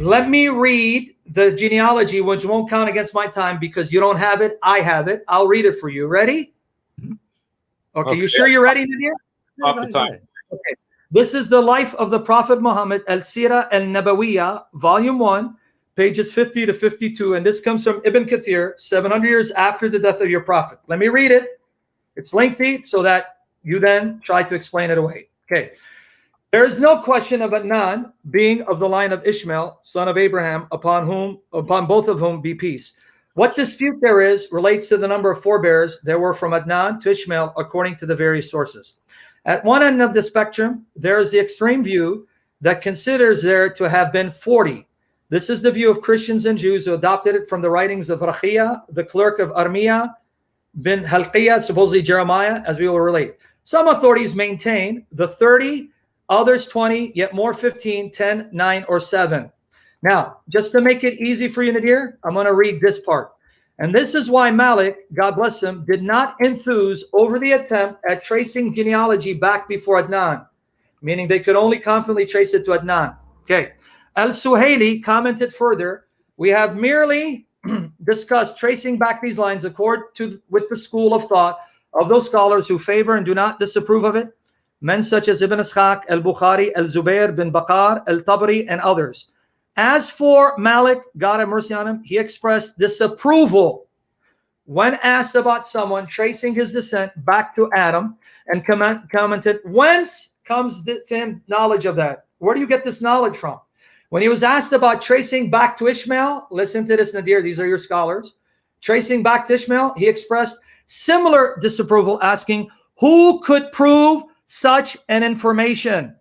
Let me read the genealogy, which won't count against my time because you don't have it. I have it. I'll read it for you. Ready? Okay. You sure you're ready, Nadir? Off the time. Okay. This is the life of the Prophet Muhammad, Al-Sirah Al-Nabawiyah, Volume 1, pages 50 to 52. And this comes from Ibn Khatir, 700 years after the death of your Prophet. Let me read it. It's lengthy so that you then try to explain it away. Okay. There is no question of Adnan being of the line of Ishmael, son of Abraham, upon both of whom be peace. What dispute there is relates to the number of forebears there were from Adnan to Ishmael, according to the various sources. At one end of the spectrum, there is the extreme view that considers there to have been 40. This is the view of Christians and Jews who adopted it from the writings of Rakhiyah, the clerk of Armiyah bin Halqiyah, supposedly Jeremiah, as we will relate. Some authorities maintain the 30, others 20, yet more 15, 10, 9, or 7. Now, just to make it easy for you, Nadir, I'm going to read this part. And this is why Malik, God bless him, did not enthuse over the attempt at tracing genealogy back before Adnan, meaning they could only confidently trace it to Adnan. Okay. Al-Suhaili commented further, we have merely discussed tracing back these lines with the school of thought of those scholars who favor and do not disapprove of it, men such as Ibn Ishaq, Al-Bukhari, Al-Zubair bin Bakar, Al-Tabari, and others. As for Malik, God have mercy on him, he expressed disapproval when asked about someone tracing his descent back to Adam and commented, whence comes to him knowledge of that? Where do you get this knowledge from? When he was asked about tracing back to Ishmael, listen to this, Nadir, these are your scholars. Tracing back to Ishmael, he expressed similar disapproval, asking, who could prove such an information?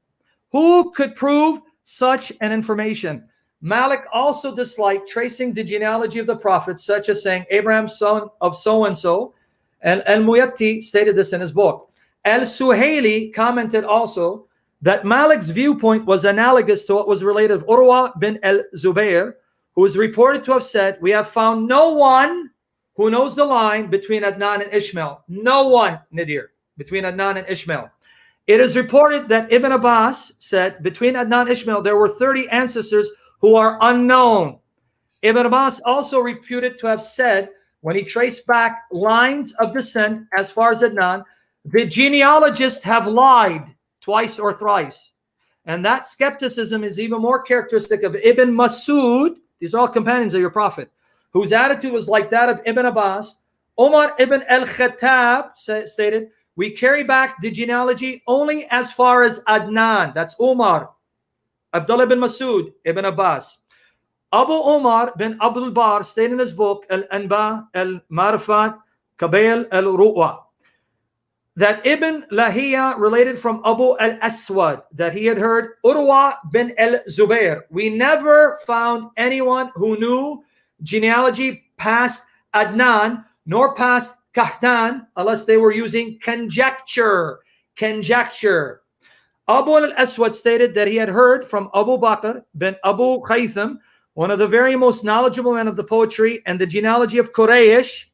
Who could prove such an information? Malik also disliked tracing the genealogy of the prophets, such as saying Abraham, son of so-and-so, and Al-Muyatti stated this in his book. Al-Suhaili commented also that Malik's viewpoint was analogous to what was related of Urwa bin al-Zubair, who is reported to have said, we have found no one who knows the line between Adnan and Ishmael. No one, Nadir, between Adnan and Ishmael. It is reported that Ibn Abbas said, between Adnan and Ishmael, there were 30 ancestors who are unknown. Ibn Abbas also reputed to have said, when he traced back lines of descent as far as Adnan, the genealogists have lied twice or thrice. And that skepticism is even more characteristic of Ibn Masud, these are all companions of your Prophet, whose attitude was like that of Ibn Abbas. Umar ibn al-Khattab stated, we carry back the genealogy only as far as Adnan. That's Umar. Abdullah bin Masud, Ibn Abbas. Abu Umar bin Abdul Bar stated in his book, Al-Anba, Al-Marifat, Qabail al-Ru'wa, that Ibn Lahiya related from Abu al-Aswad that he had heard Urwa bin al-Zubair. We never found anyone who knew genealogy past Adnan nor past Kahtan unless they were using conjecture. Conjecture. Abu al-Aswad stated that he had heard from Abu Bakr bin Abu Khaytham, one of the very most knowledgeable men of the poetry and the genealogy of Quraysh.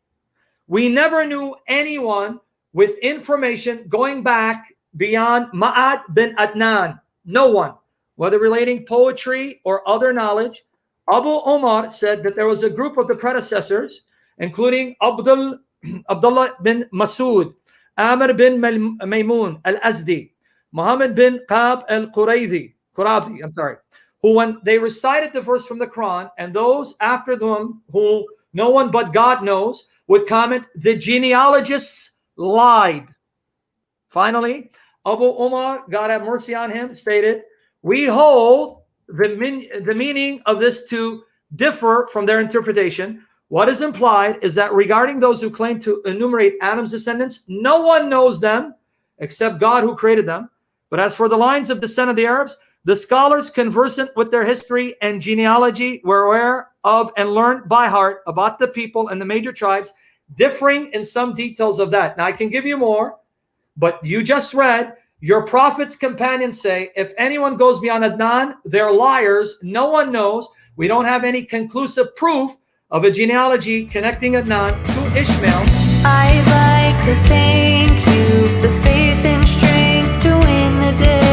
We never knew anyone with information going back beyond Ma'ad bin Adnan. No one, whether relating poetry or other knowledge. Abu Umar said that there was a group of the predecessors, including Abdullah bin Masud, Amr bin Maymun al-Azdi, Muhammad bin Qab al-Qurazi, who when they recited the verse from the Quran, and those after them who no one but God knows, would comment, the genealogists lied. Finally, Abu Umar, God have mercy on him, stated, we hold the meaning of this to differ from their interpretation. What is implied is that regarding those who claim to enumerate Adam's descendants, no one knows them except God who created them. But as for the lines of descent of the Arabs, the scholars conversant with their history and genealogy were aware of and learned by heart about the people and the major tribes, differing in some details of that. Now, I can give you more, but you just read, your Prophet's companions say, if anyone goes beyond Adnan, they're liars. No one knows. We don't have any conclusive proof of a genealogy connecting Adnan to Ishmael. I'd like to thank you for the faith and strength to win the day.